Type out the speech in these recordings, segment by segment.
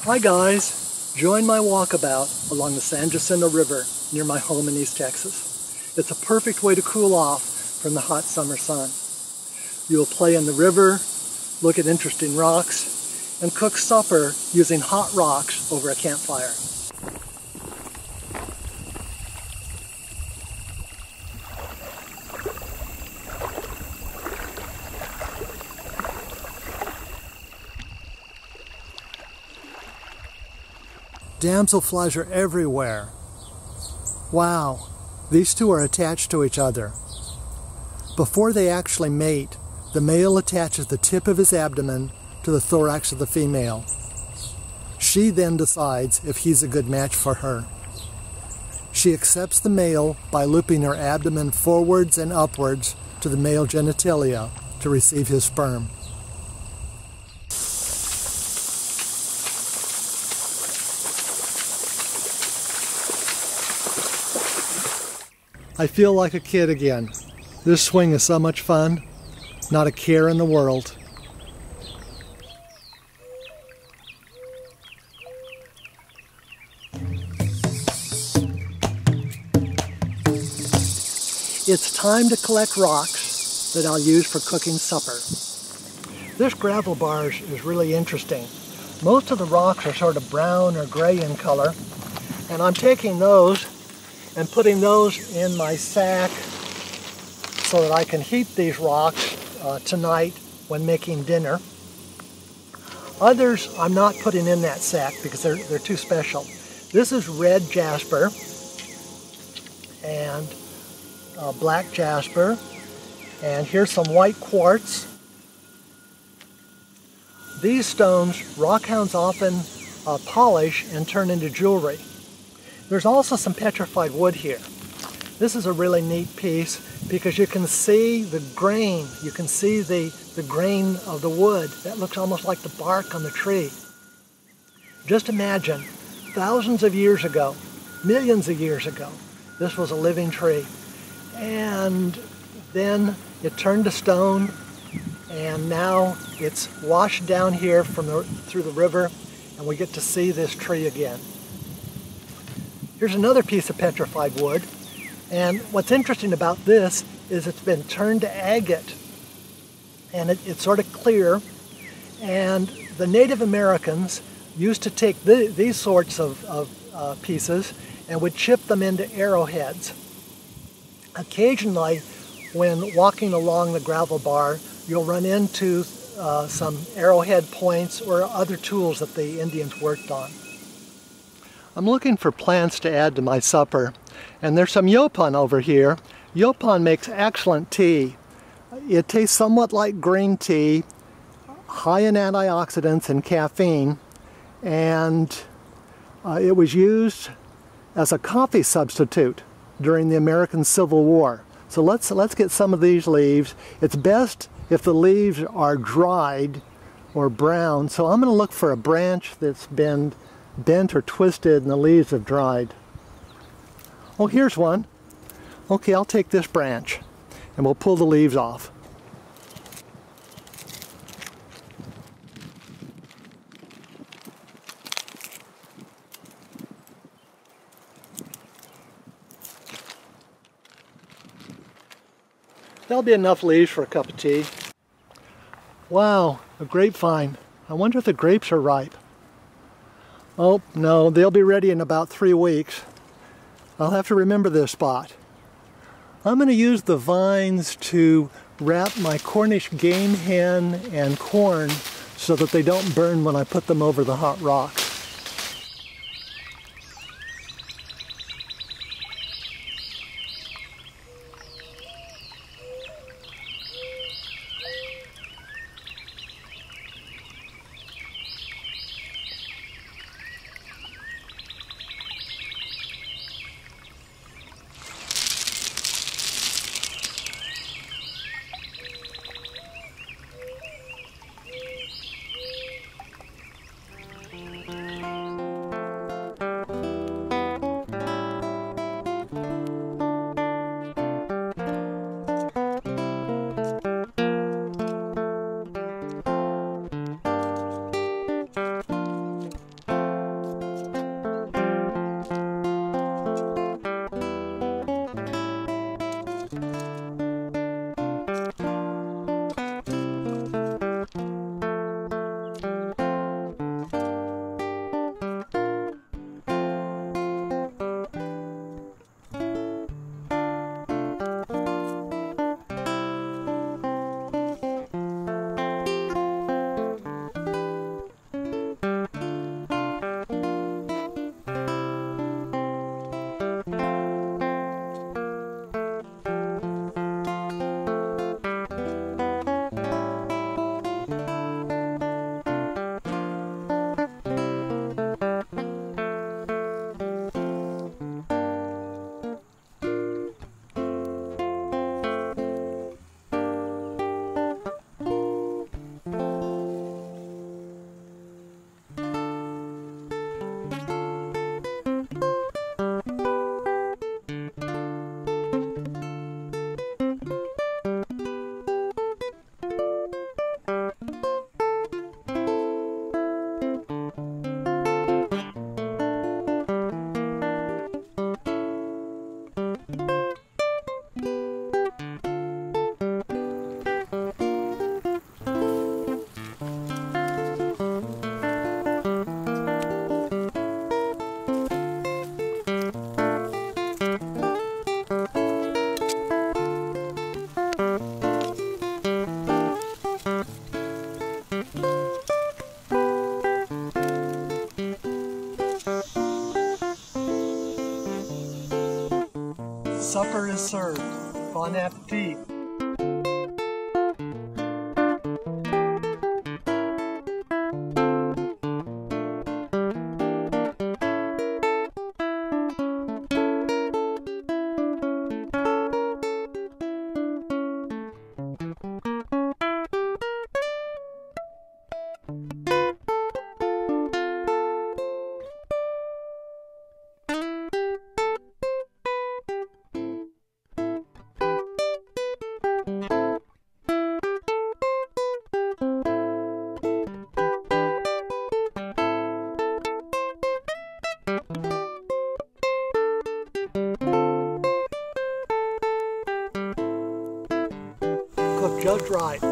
Hi guys, join my walkabout along the San Jacinto River near my home in East Texas. It's a perfect way to cool off from the hot summer sun. You will play in the river, look at interesting rocks, and cook supper using hot rocks over a campfire. Damselflies are everywhere. Wow, these two are attached to each other. Before they actually mate, the male attaches the tip of his abdomen to the thorax of the female. She then decides if he's a good match for her. She accepts the male by looping her abdomen forwards and upwards to the male genitalia to receive his sperm. I feel like a kid again. This swing is so much fun. Not a care in the world. It's time to collect rocks that I'll use for cooking supper. This gravel bar is really interesting. Most of the rocks are sort of brown or gray in color, and I'm taking those and putting those in my sack so that I can heat these rocks tonight when making dinner. Others I'm not putting in that sack because they're too special. This is red jasper and black jasper, and here's some white quartz. These stones rockhounds often polish and turn into jewelry. There's also some petrified wood here. This is a really neat piece because you can see the grain. You can see the grain of the wood. That looks almost like the bark on the tree. Just imagine, thousands of years ago, millions of years ago, this was a living tree. And then it turned to stone, and now it's washed down here through the river, and we get to see this tree again. Here's another piece of petrified wood, and what's interesting about this is it's been turned to agate, and it's sort of clear, and the Native Americans used to take these sorts of pieces and would chip them into arrowheads. Occasionally, when walking along the gravel bar, you'll run into some arrowhead points or other tools that the Indians worked on. I'm looking for plants to add to my supper, and there's some Yaupon over here. Yaupon makes excellent tea. It tastes somewhat like green tea, high in antioxidants and caffeine, and it was used as a coffee substitute during the American Civil War. So let's get some of these leaves. It's best if the leaves are dried or brown, so I'm going to look for a branch that's been bent or twisted and the leaves have dried. Oh, here's one. Okay, I'll take this branch and we'll pull the leaves off. That'll be enough leaves for a cup of tea. Wow, a grapevine. I wonder if the grapes are ripe. Oh, no, they'll be ready in about 3 weeks. I'll have to remember this spot. I'm going to use the vines to wrap my Cornish game hen and corn so that they don't burn when I put them over the hot rocks. Supper is served. Bon appetit. Cooked just right.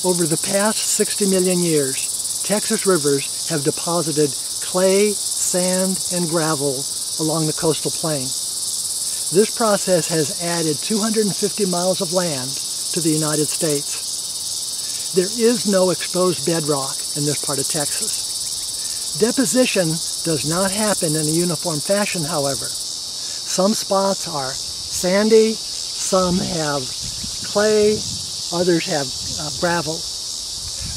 Over the past 60 million years, Texas rivers have deposited clay, sand, and gravel along the coastal plain. This process has added 250 miles of land to the United States. There is no exposed bedrock in this part of Texas. Deposition does not happen in a uniform fashion, however. Some spots are sandy, some have clay, others have gravel.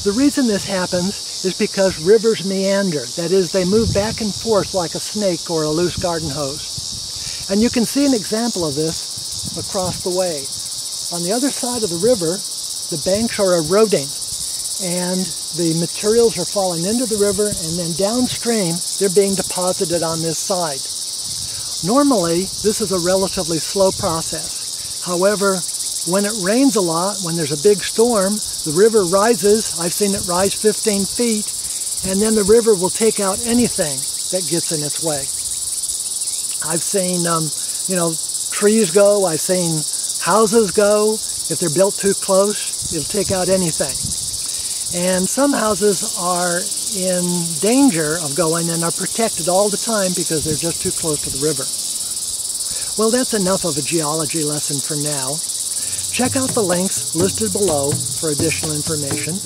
The reason this happens is because rivers meander, that is, they move back and forth like a snake or a loose garden hose. And you can see an example of this across the way. On the other side of the river, the banks are eroding and the materials are falling into the river, and then downstream they're being deposited on this side. Normally, this is a relatively slow process. However, when it rains a lot, when there's a big storm, the river rises. I've seen it rise 15 feet, and then the river will take out anything that gets in its way. I've seen, trees go. I've seen houses go. If they're built too close, it'll take out anything. And some houses are in danger of going and are protected all the time because they're just too close to the river. Well, that's enough of a geology lesson for now. Check out the links listed below for additional information.